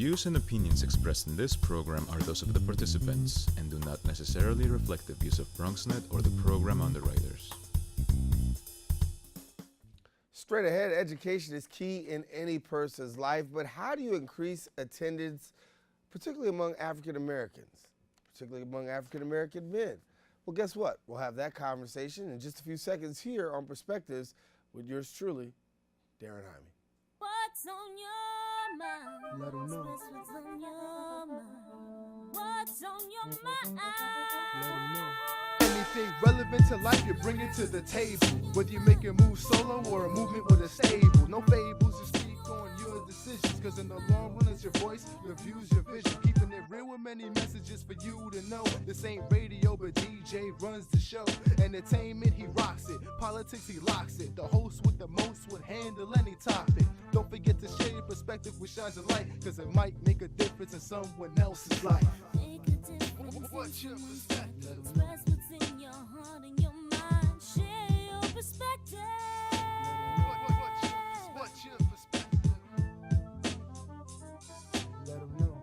views and opinions expressed in this program are those of the participants and do not necessarily reflect the views of BronxNet or the program underwriters. Straight ahead, education is key in any person's life, but how do you increase attendance, particularly among African Americans, particularly among African American men? Well, guess what? We'll have that conversation in just a few seconds here on Perspectives with yours truly, Darren Hyme. What's on your mind? Let 'em know. Express what's on your mind. What's on your mind? Let 'em know. Anything relevant to life, you bring it to the table. Whether you make a move solo or a movement with a stable. No fables, you speak on your decisions. Cause in the long run, it's your voice, your views, your vision. Keeping it real with many messages for you to know. This ain't radio, but DJ runs the show. Entertainment, he rocks it. Politics, he locks it. The host with the most would handle any topic. Don't forget to share your perspective which shines a light. Cause it might make a difference in someone else's life. Make a difference. What's your perspective? Express what's in your heart and your mind. Share your perspective. What's your perspective? Let 'em know.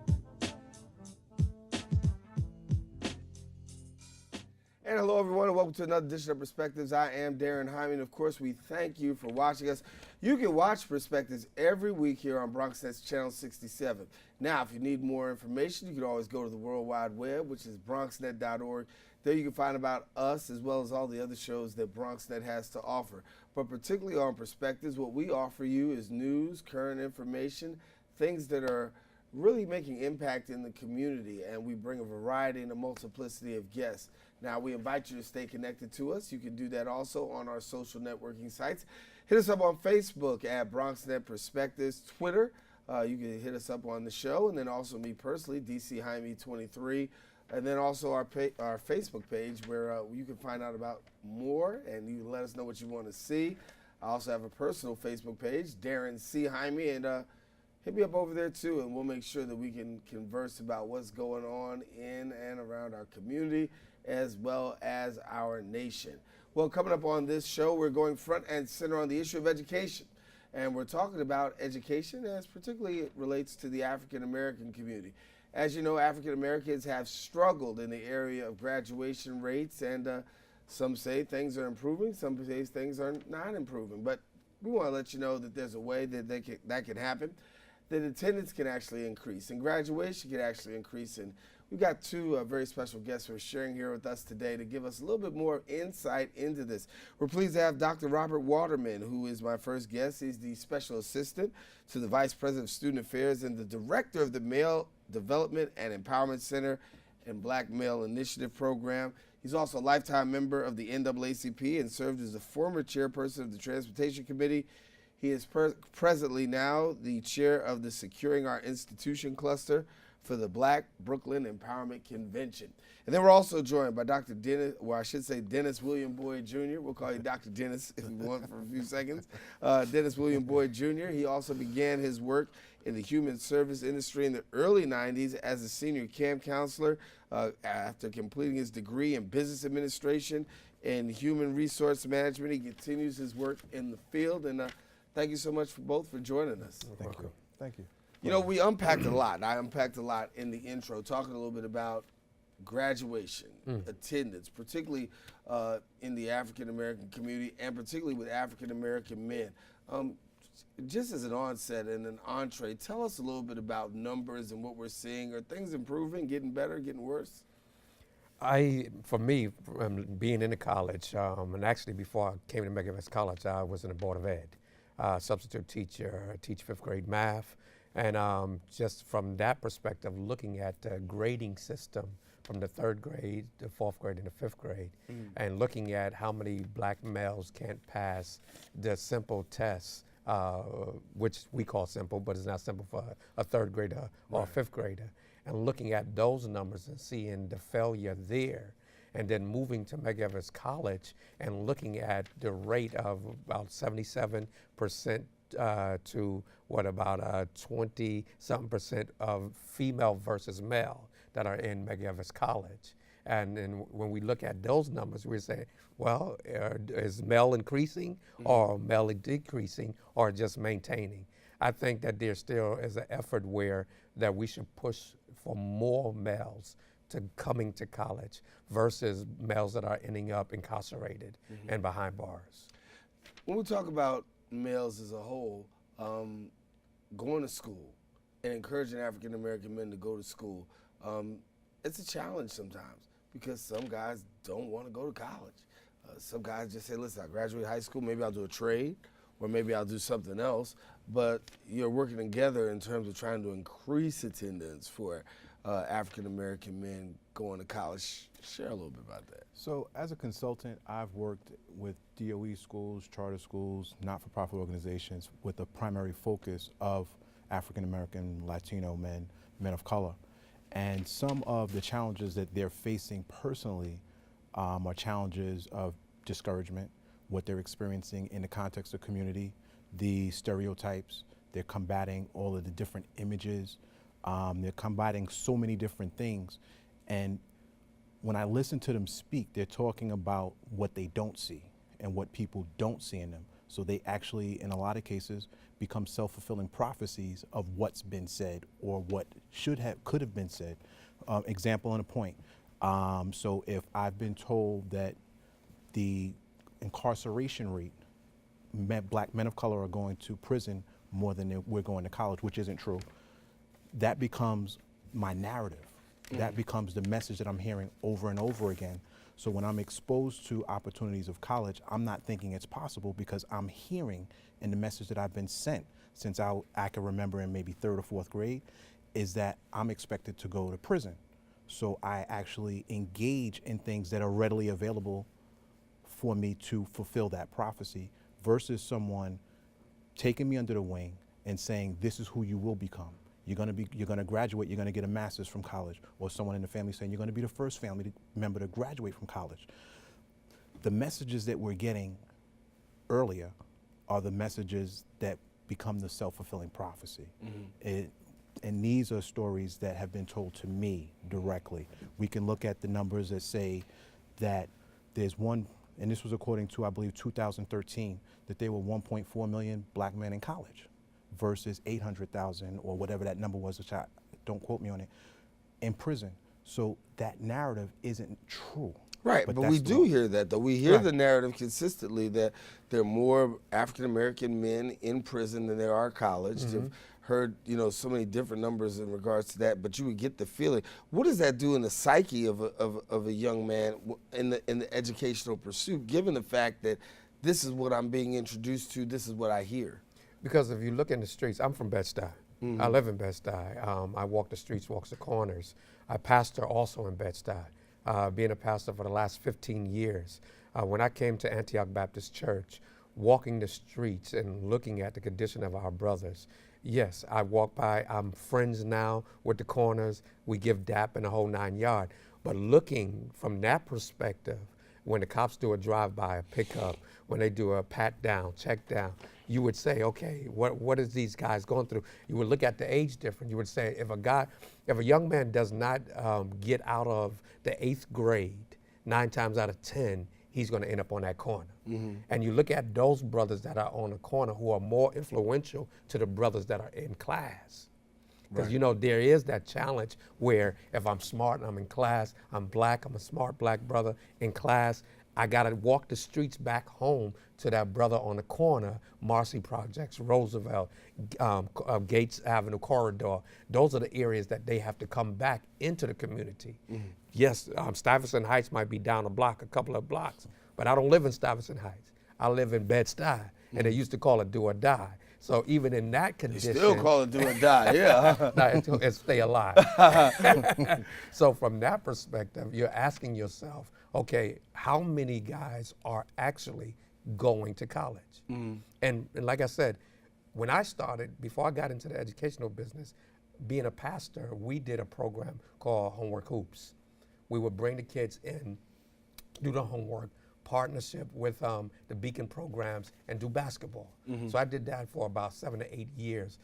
And hello, everyone, and welcome to another edition of Perspectives. I am Darren Hyme, and of course, we thank you for watching us. You can watch Perspectives every week here on BronxNet's Channel 67. Now, if you need more information, you can always go to the World Wide Web, which is bronxnet.org. There you can find about us as well as all the other shows that BronxNet has to offer. But particularly on Perspectives, what we offer you is news, current information, things that are really making impact in the community, and we bring a variety and a multiplicity of guests. Now, we invite you to stay connected to us. You can do that also on our social networking sites. Hit us up on Facebook at BronxNet Perspectives, Twitter. You can hit us up on the show, and then also me personally, DC Hyme 23, and then also our Facebook page where you can find out about more, and you can let us know what you want to see. I also have a personal Facebook page, Darren C. Hyme, and hit me up over there too, and we'll make sure that we can converse about what's going on in and around our community as well as our nation. Well, coming up on this show, we're going front and center on the issue of education. And we're talking about education as particularly it relates to the African American community. As you know, African Americans have struggled in the area of graduation rates, and some say things are improving, some say things are not improving. But we want to let you know that there's a way that that can happen, that attendance can actually increase and graduation can actually increase. And we've got two very special guests who are sharing here with us today to give us a little bit more insight into this. We're pleased to have Dr. Robert Waterman, who is my first guest. He's the Special Assistant to the Vice President of Student Affairs and the Director of the Male Development and Empowerment Center and Black Male Initiative Program. He's also a lifetime member of the NAACP and served as the former chairperson of the Transportation Committee. He is presently now the chair of the Securing Our Institution Cluster for the Black Brooklyn Empowerment Convention. And then we're also joined by Dr. Dennis, well, I should say Dennis William Boyd Jr. We'll call you Dr. Dennis if you want for a few seconds. Dennis William Boyd Jr. He also began his work in the human service industry in the early 90s as a senior camp counselor after completing his degree in business administration and human resource management. He continues his work in the field, and thank you so much for both for joining us. Thank you. Thank you. You know, we unpacked a lot. I unpacked a lot in the intro, talking a little bit about graduation, attendance, particularly in the African American community and particularly with African American men. Just as an onset and an entree, tell us a little bit about numbers and what we're seeing. Are things improving, getting better, getting worse? For me, being in the college, and actually before I came to Megavis College, I was in the Board of Ed, substitute teacher, I teach fifth grade math. And just from that perspective, looking at the grading system from the third grade, the fourth grade, and the fifth grade, and looking at how many black males can't pass the simple tests, which we call simple, but it's not simple for a third grader or a fifth grader, and looking at those numbers and seeing the failure there, and then moving to Megavis College and looking at the rate of about 77% to what about 20-something% of female versus male that are in Megavis College. And then when we look at those numbers, we say, well, is male increasing or male decreasing or just maintaining? I think that there still is an effort where that we should push for more males to coming to college versus males that are ending up incarcerated and behind bars. When we talk about males as a whole, going to school and encouraging African American men to go to school, it's a challenge sometimes because some guys don't want to go to college. Some guys just say, listen, I graduate high school, maybe I'll do a trade or maybe I'll do something else. But you're working together in terms of trying to increase attendance for African American men going to college. Share a little bit about that. So as a consultant, I've worked with DOE schools, charter schools, not-for-profit organizations with a primary focus of African American, Latino men, men of color. And some of the challenges that they're facing personally are challenges of discouragement, what they're experiencing in the context of community, the stereotypes. They're combating all of the different images. They're combating so many different things. And when I listen to them speak, they're talking about what they don't see and what people don't see in them. So they actually, in a lot of cases, become self-fulfilling prophecies of what's been said or what could have been said. Example and a point. So if I've been told that the incarceration rate, black men of color are going to prison more than we're going to college, which isn't true, that becomes my narrative. That becomes the message that I'm hearing over and over again. So when I'm exposed to opportunities of college, I'm not thinking it's possible because I'm hearing in the message that I've been sent since I can remember in maybe 3rd or 4th grade is that I'm expected to go to prison. So I actually engage in things that are readily available for me to fulfill that prophecy versus someone taking me under the wing and saying, this is who you will become. You're gonna graduate, you're gonna get a master's from college, or someone in the family saying you're gonna be the first family member to graduate from college. The messages that we're getting earlier are the messages that become the self-fulfilling prophecy. And these are stories that have been told to me directly. We can look at the numbers that say that there's one, and this was according to, I believe, 2013, that there were 1.4 million black men in college versus 800,000 or whatever that number was, which don't quote me on it, in prison. So that narrative isn't true. Right, but we do hear that, though. We hear the narrative consistently that there are more African American men in prison than there are college. You've heard, so many different numbers in regards to that, but you would get the feeling. What does that do in the psyche of a young man in the educational pursuit, given the fact that this is what I'm being introduced to, this is what I hear? Because if you look in the streets, I'm from Bed-Stuy. I live in Bed-Stuy. I walk the streets, walk the corners. I pastor also in Bed-Stuy, being a pastor for the last 15 years. When I came to Antioch Baptist Church, walking the streets and looking at the condition of our brothers, yes, I walk by, I'm friends now with the corners, we give DAP and the whole 9 yards. But looking from that perspective, when the cops do a drive-by, a pickup, when they do a pat down, check down, you would say, okay, what is these guys going through? You would look at the age difference. You would say, if a young man does not get out of the 8th grade, 9 times out of 10, he's going to end up on that corner. And you look at those brothers that are on the corner who are more influential to the brothers that are in class. Because there is that challenge where if I'm smart and I'm in class, I'm black, I'm a smart black brother in class, I gotta walk the streets back home to that brother on the corner, Marcy Projects, Roosevelt, Gates Avenue corridor. Those are the areas that they have to come back into the community. Yes, Stuyvesant Heights might be down a block, a couple of blocks, but I don't live in Stuyvesant Heights. I live in Bed-Stuy, and they used to call it do or die. So even in that condition, They still call it do or die, yeah. it's stay alive. So from that perspective, you're asking yourself, okay, how many guys are actually going to college? And like I said, when I started, before I got into the educational business, being a pastor, we did a program called Homework Hoops. We would bring the kids in, do the homework, partnership with the Beacon programs, and do basketball. So I did that for about 7 to 8 years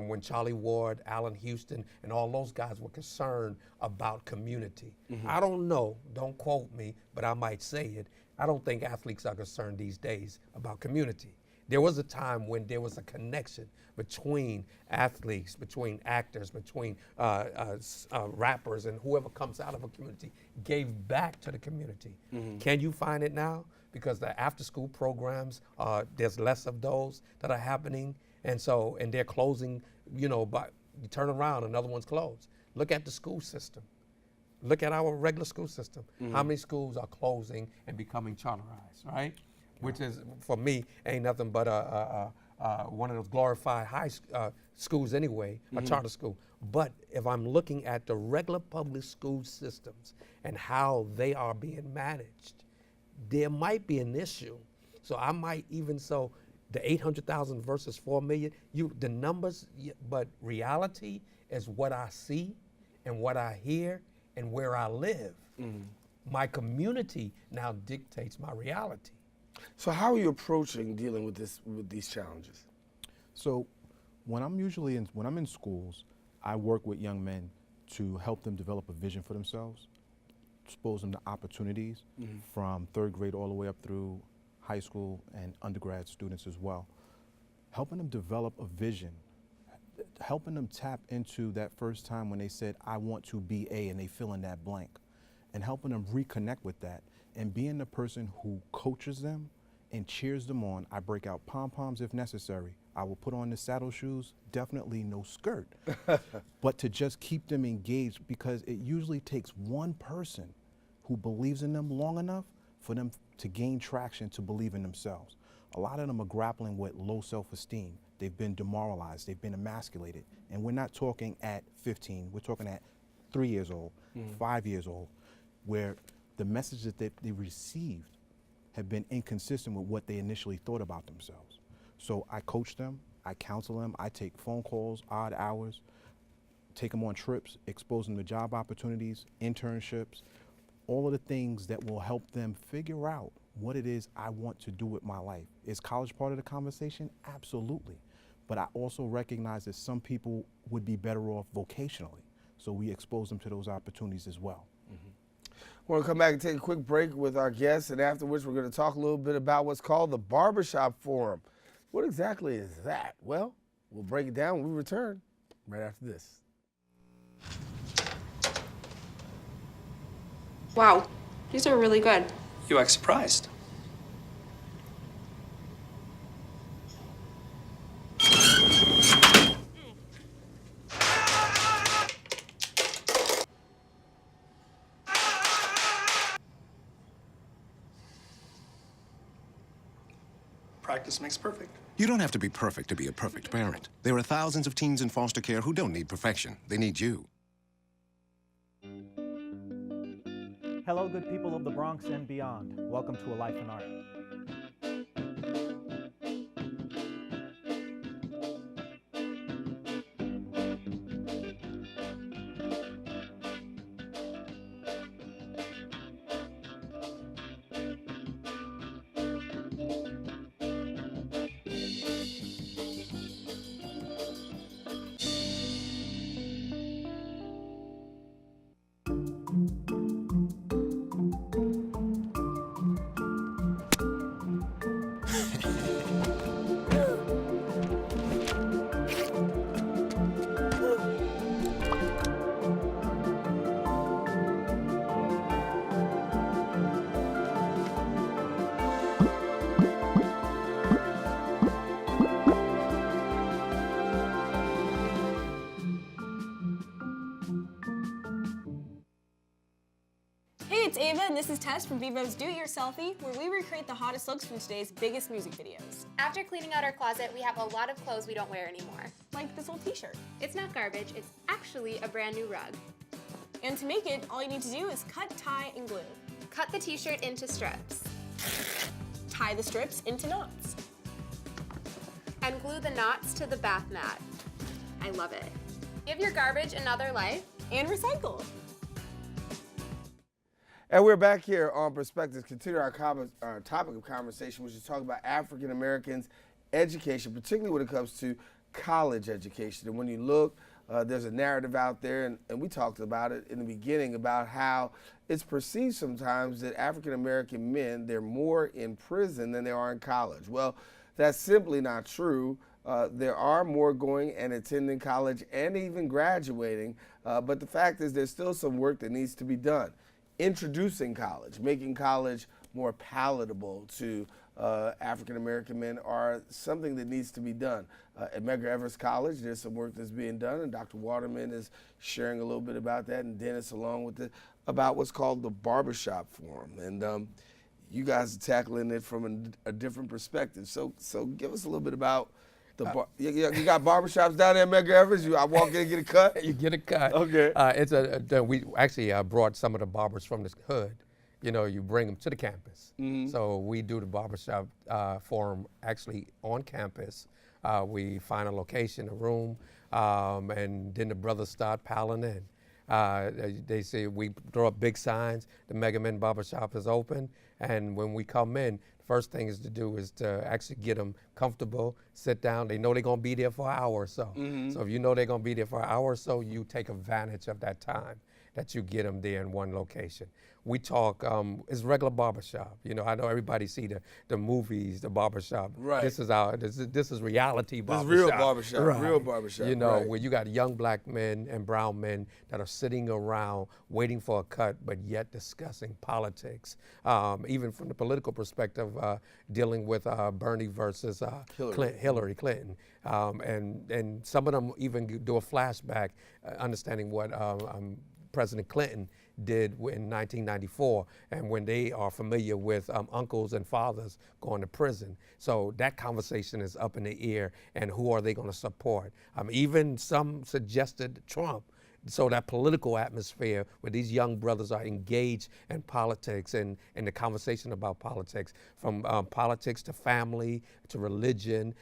when Charlie Ward, Allen Houston, and all those guys were concerned about community. I don't know, don't quote me, but I might say it. I don't think athletes are concerned these days about community. There was a time when there was a connection between athletes, between actors, between rappers, and whoever comes out of a community gave back to the community. Can you find it now? Because the after-school programs, there's less of those that are happening, and they're closing. But you turn around, another one's closed. Look at the school system. Look at our regular school system. How many schools are closing and becoming charterized, right? Which is, for me, ain't nothing but one of those glorified schools anyway, a charter school. But if I'm looking at the regular public school systems and how they are being managed, there might be an issue. So I might the 800,000 versus 4 million, the numbers, but reality is what I see and what I hear and where I live. My community now dictates my reality. So how are you approaching dealing with these challenges? So when I'm in schools, I work with young men to help them develop a vision for themselves, expose them to opportunities from 3rd grade all the way up through high school and undergrad students as well. Helping them develop a vision, helping them tap into that first time when they said, I want to be A, and they fill in that blank, and helping them reconnect with that, and being the person who coaches them and cheers them on. I break out pom-poms if necessary. I will put on the saddle shoes, definitely no skirt, but to just keep them engaged, because it usually takes one person who believes in them long enough for them to gain traction to believe in themselves. A lot of them are grappling with low self-esteem. They've been demoralized, they've been emasculated. And we're not talking at 15, we're talking at 3 years old, 5 years old, where the messages that they received have been inconsistent with what they initially thought about themselves. So I coach them, I counsel them, I take phone calls, odd hours, take them on trips, expose them to job opportunities, internships, all of the things that will help them figure out what it is I want to do with my life. Is college part of the conversation? Absolutely. But I also recognize that some people would be better off vocationally. So we expose them to those opportunities as well. We're going to come back and take a quick break with our guests, and afterwards we're going to talk a little bit about what's called the Barbershop Forum. What exactly is that? Well, we'll break it down when we return right after this. Wow, these are really good. You act surprised. Practice makes perfect. You don't have to be perfect to be a perfect parent. There are thousands of teens in foster care who don't need perfection. They need you. Hello, good people of the Bronx and beyond. Welcome to A Life in Art. It's Ava, and this is Tess from Vivo's Do It Yourselfie, where we recreate the hottest looks from today's biggest music videos. After cleaning out our closet, we have a lot of clothes we don't wear anymore. Like this old t-shirt. It's not garbage, it's actually a brand new rug. And to make it, all you need to do is cut, tie, and glue. Cut the t-shirt into strips. Tie the strips into knots. And glue the knots to the bath mat. I love it. Give your garbage another life. And recycle. And we're back here on Perspectives, continue our topic of conversation, which is talking about African Americans' education, particularly when it comes to college education. And when you look, there's a narrative out there, and we talked about it in the beginning, about how it's perceived sometimes that African American men, they're more in prison than they are in college. Well, that's simply not true. There are more going and attending college and even graduating, but the fact is there's still some work that needs to be done. Introducing college, making college more palatable to African American men are something that needs to be done. At Medgar Evers College, there's some work that's being done, and Dr. Waterman is sharing a little bit about that, and Dennis along with it, about what's called the Barbershop Forum. And you guys are tackling it from a different perspective. So give us a little bit about the you got barbershops down there at Medgar Evers? I walk in and get a cut? You get a cut. Okay. We actually brought some of the barbers from the hood. You know, you bring them to the campus. So we do the barbershop forum actually on campus. We find a location, a room, and then the brothers start piling in. They say we throw up big signs, the Mega Men Barbershop is open, and when we come in, the first thing is to actually get them comfortable, sit down. They know they're gonna be there for an hour or so. So if you know they're gonna be there for an hour or so, you take advantage of that time that you get them there in one location. We talk, it's regular barbershop. You know, I know everybody see the movies, the barbershop. Right. This is reality barbershop. This is real barbershop, Right. real barbershop. You know, right. where you got young black men and brown men that are sitting around waiting for a cut, but yet discussing politics. Even from the political perspective, dealing with Bernie versus Hillary Clinton. And some of them even do a flashback, understanding what President Clinton did in 1994, and when they are familiar with uncles and fathers going to prison. So that conversation is up in the air, and who are they going to support? Even some suggested Trump. So that political atmosphere where these young brothers are engaged in politics and the conversation about politics, from politics to family to religion,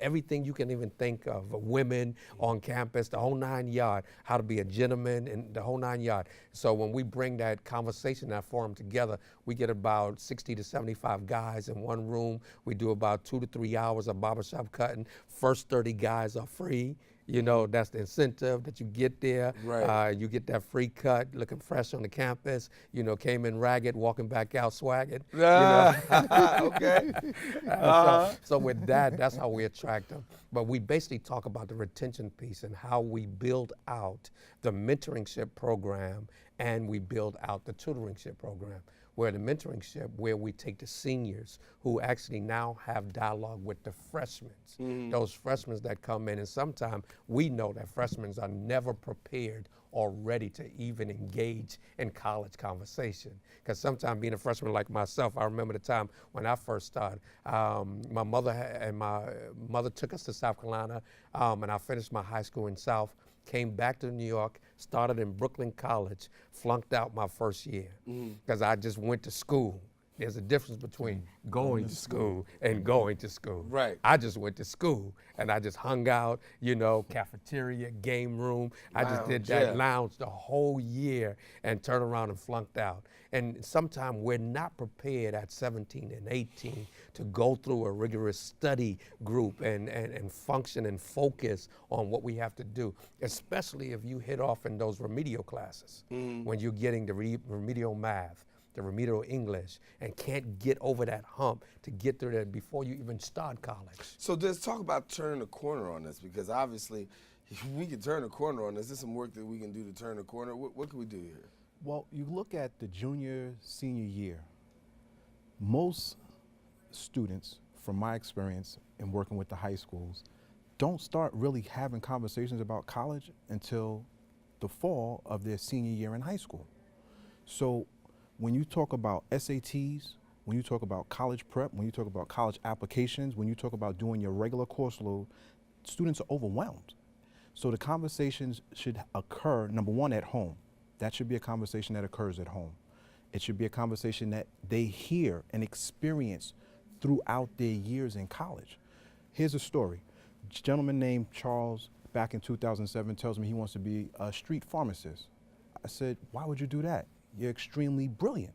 everything you can even think of, women on campus, the whole 9 yard, how to be a gentleman and the whole 9 yard. So when we bring that conversation, that forum together, we get about 60 to 75 guys in one room. We do about 2 to 3 hours of barbershop cutting. First 30 guys are free. You know, that's the incentive that you get there. Right. You get that free cut, looking fresh on the campus. You know, came in ragged, walking back out swagged. You know? Okay. So with that, that's how we attract them. But we basically talk about the retention piece and how we build out the mentoringship program, and we build out the tutoringship program. Where the mentoringship, where we take the seniors who actually now have dialogue with the freshmen, those freshmen that come in, and sometimes we know that freshmen are never prepared or ready to even engage in college conversation. Because sometimes being a freshman like myself, I remember the time when I first started, my mother took us to South Carolina, and I finished my high school in South. Came back to New York, started in Brooklyn College, flunked out my first year because I just went to school. There's a difference between going to school and going to school. Right. I just went to school and I just hung out, you know, cafeteria, game room. I just did that lounge the whole year and turned around and flunked out. And sometimes we're not prepared at 17 and 18 to go through a rigorous study group and function and focus on what we have to do, especially if you hit off in those remedial classes, when you're getting the remedial math, the remedial English, and can't get over that hump to get through that before you even start college. So let's talk about turning the corner on this, because obviously we can turn the corner on this. There's some work that we can do to turn the corner. What can we do here? Well, you look at the junior, senior year, most students, from my experience in working with the high schools, don't start really having conversations about college until the fall of their senior year in high school. So when you talk about SATs, when you talk about college prep, when you talk about college applications, when you talk about doing your regular course load, students are overwhelmed. So the conversations should occur, number one, at home. That should be a conversation that occurs at home. It should be a conversation that they hear and experience throughout their years in college. Here's a story. A gentleman named Charles, back in 2007, tells me he wants to be a street pharmacist. I said, why would you do that? You're extremely brilliant.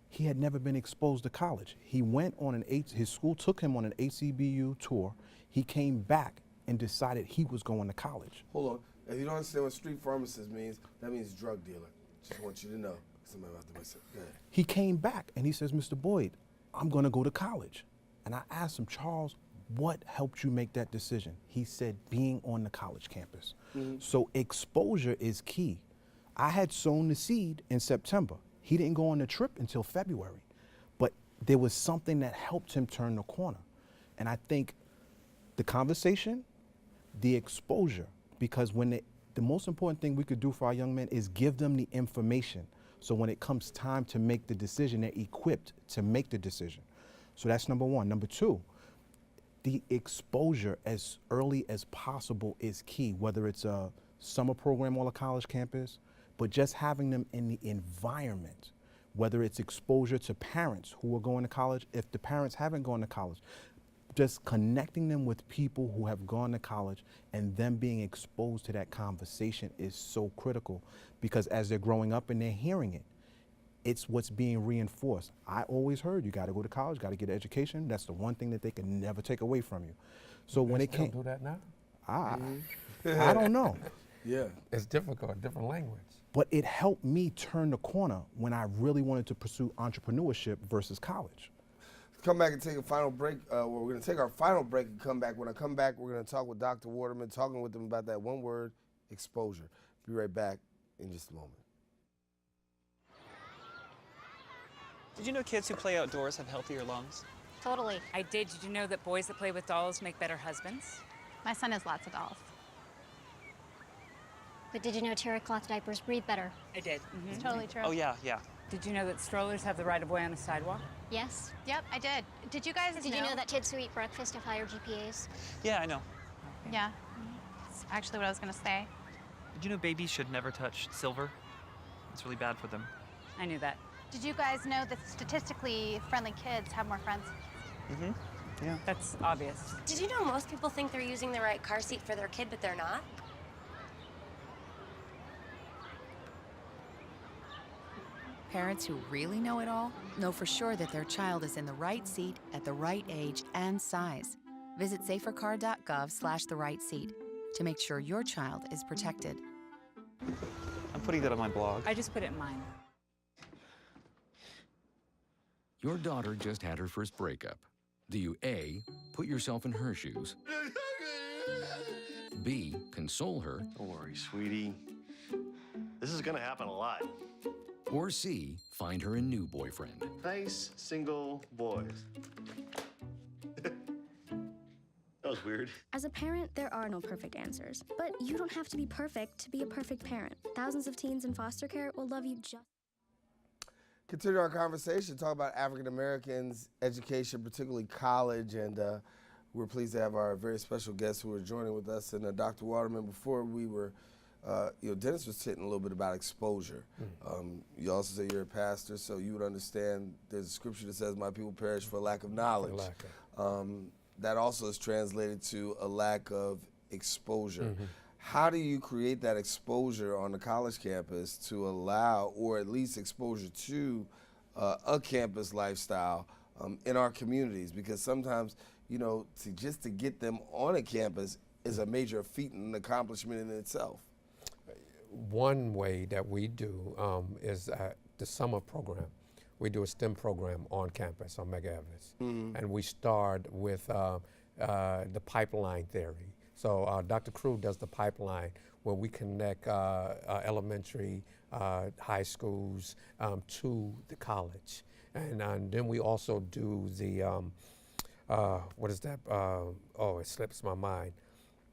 He had never been exposed to college. He went on his school took him on an HCBU tour. He came back and decided he was going to college. Hold on. If you don't understand what street pharmacist means, that means drug dealer. Just want you to know. Somebody about to say, go ahead. He came back and he says, Mr. Boyd, I'm going to go to college. And I asked him, Charles, what helped you make that decision? He said, being on the college campus. So exposure is key. I had sown the seed in September. He didn't go on the trip until February. But there was something that helped him turn the corner. And I think the conversation, the exposure, because when the most important thing we could do for our young men is give them the information. So when it comes time to make the decision, they're equipped to make the decision. So that's number one. Number two, the exposure as early as possible is key, whether it's a summer program on a college campus, but just having them in the environment, whether it's exposure to parents who are going to college, if the parents haven't gone to college, just connecting them with people who have gone to college and them being exposed to that conversation is so critical, because as they're growing up and they're hearing it, it's what's being reinforced. I always heard you got to go to college, got to get an education. That's the one thing that they can never take away from you. So when it came, do that now? I don't know. Yeah. It's difficult, different language. But it helped me turn the corner when I really wanted to pursue entrepreneurship versus college. Come back and take a final break. We're going to take our final break and come back. When I come back, we're going to talk with Dr. Waterman, talking with him about that one word, exposure. Be right back in just a moment. Did you know kids who play outdoors have healthier lungs? Totally. I did. Did you know that boys that play with dolls make better husbands? My son has lots of dolls. But did you know terry cloth diapers breathe better? I did. It's totally true. Oh, yeah. Did you know that strollers have the right of way on a sidewalk? Yes. Yep, I did. Did you guys Did you know that kids who eat breakfast have higher GPAs? Yeah, I know. Yeah. That's actually what I was going to say. Did you know babies should never touch silver? It's really bad for them. I knew that. Did you guys know that statistically friendly kids have more friends? Yeah. That's obvious. Did you know most people think they're using the right car seat for their kid, but they're not? Parents who really know it all know for sure that their child is in the right seat at the right age and size. Visit safercar.gov/the right seat to make sure your child is protected. I'm putting that on my blog. I just put it in mine. Your daughter just had her first breakup. Do you A, put yourself in her shoes? B, console her? Don't worry, sweetie. This is gonna happen a lot. Or C, find her a new boyfriend? Nice single boys. That was weird. As a parent, there are no perfect answers. But you don't have to be perfect to be a perfect parent. Thousands of teens in foster care will love you just. Continue our conversation, talk about African Americans, education, particularly college, and we're pleased to have our very special guests who are joining with us. And Dr. Waterman, before we were, Dennis was hitting a little bit about exposure. You also say you're a pastor, so you would understand there's a scripture that says, "My people perish for lack of knowledge." That also is translated to a lack of exposure. How do you create that exposure on the college campus to allow, or at least exposure to a campus lifestyle in our communities? Because sometimes, to get them on a campus is a major feat and an accomplishment in itself. One way that we do is the summer program. We do a STEM program on campus on Mega Evans. And we start with the pipeline theory. So Dr. Crew does the pipeline where we connect elementary, high schools to the college. And then we also do the, what is that? It slips my mind.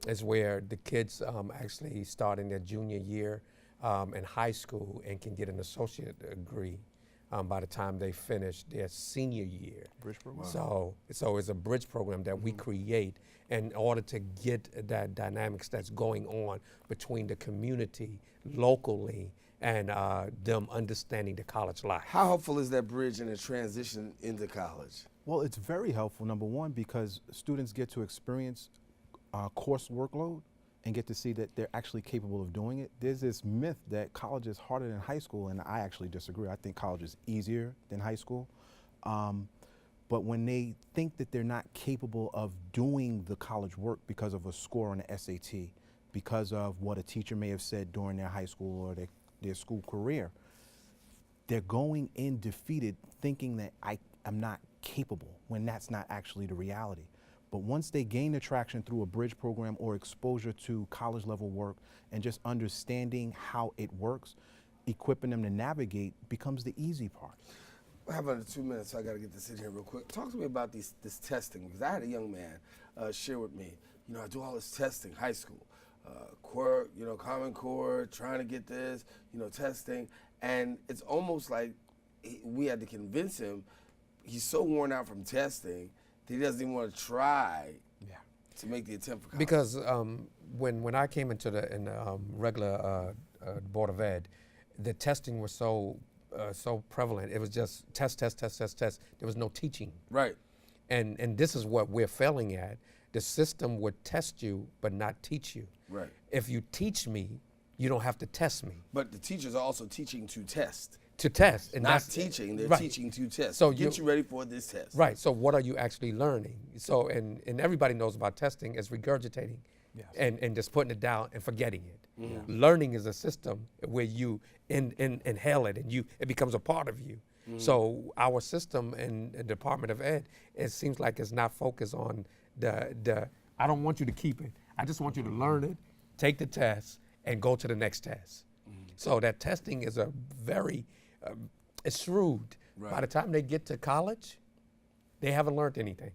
It's where the kids actually start in their junior year in high school and can get an associate degree by the time they finish their senior year. Bridge program. So it's a bridge program that we create in order to get that dynamics that's going on between the community locally and them understanding the college life. How helpful is that bridge in a transition into college? Well, it's very helpful, number one, because students get to experience course workload and get to see that they're actually capable of doing it. There's this myth that college is harder than high school, and I actually disagree. I think college is easier than high school. But when they think that they're not capable of doing the college work because of a score on the SAT, because of what a teacher may have said during their high school or their school career, they're going in defeated, thinking that am not capable, when that's not actually the reality. But once they gain the traction through a bridge program or exposure to college level work and just understanding how it works, equipping them to navigate becomes the easy part. I have under 2 minutes, so I got to get this in here real quick. Talk to me about this testing, because I had a young man share with me, you know, I do all this testing, high school, core, you know, Common Core, trying to get this, you know, testing, and it's almost like we had to convince him. He's so worn out from testing that he doesn't even want to try to make the attempt for college. Because when I came into the regular Board of Ed, the testing was so prevalent. It was just test. There was no teaching. Right. And this is what we're failing at. The system would test you but not teach you. Right. If you teach me, you don't have to test me. But the teachers are also teaching to test. To test. And not that's teaching, they're right. teaching to test. So get you ready for this test. Right, so what are you actually learning? So, and everybody knows about testing is regurgitating and just putting it down and forgetting it. Mm-hmm. Learning is a system where you inhale it and it becomes a part of you. Mm-hmm. So our system in the Department of Ed, it seems like it's not focused on I don't want you to keep it. I just want you to learn it, take the test, and go to the next test. Mm-hmm. So that testing is a very, it's shrewd. Right. By the time they get to college, they haven't learned anything.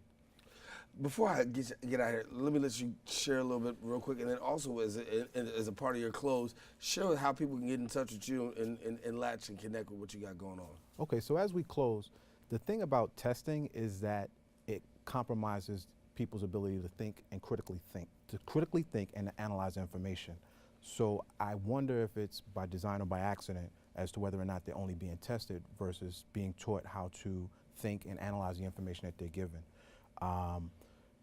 Before I get out of here, let me let you share a little bit real quick, and then also as a part of your close, share how people can get in touch with you and latch and connect with what you got going on. Okay, so as we close, the thing about testing is that it compromises people's ability to think and critically think and to analyze information. So I wonder if it's by design or by accident as to whether or not they're only being tested versus being taught how to think and analyze the information that they're given.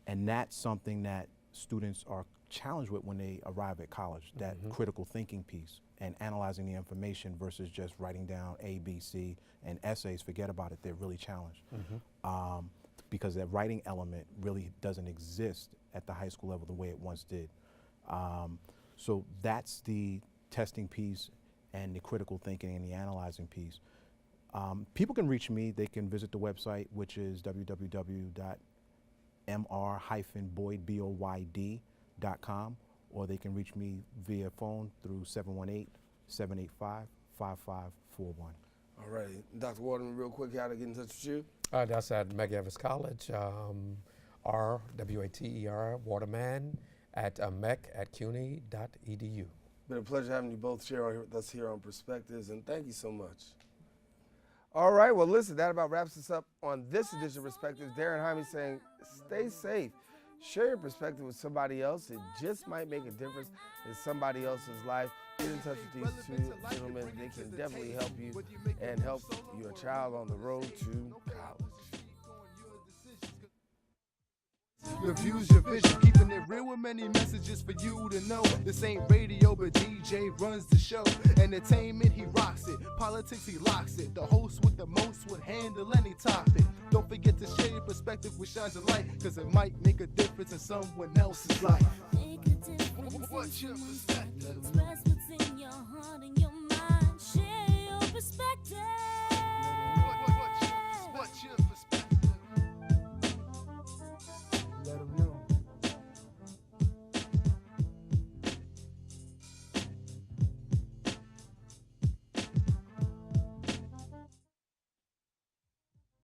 And that's something that students are challenged with when they arrive at college, that critical thinking piece and analyzing the information versus just writing down A, B, C, and essays. Forget about it, they're really challenged. Because that writing element really doesn't exist at the high school level the way it once did. So that's the testing piece and the critical thinking and the analyzing piece. People can reach me. They can visit the website, which is www.mr-boyd.com, or they can reach me via phone through 718-785-5541. All right, Dr. Waterman, real quick, how to get in touch with you? That's at Medgar Evers College, R-W-A-T-E-R, Waterman, at mec@cuny.edu. Been a pleasure having you both share with us here on Perspectives, and thank you so much. All right, well, listen, that about wraps us up on this edition of Perspectives. Darren Jaime saying, stay safe. Share your perspective with somebody else. It just might make a difference in somebody else's life. Get in touch with these two gentlemen. They can definitely help you and help your child on the road to college. Your views, your vision, keeping it real with many messages for you to know. This ain't radio, but DJ runs the show. Entertainment, he rocks it. Politics, he locks it. The host with the most would handle any topic. Don't forget to share your perspective with shines of light, cause it might make a difference in someone else's life. Make a difference. What's your perspective? Express what's in your heart and your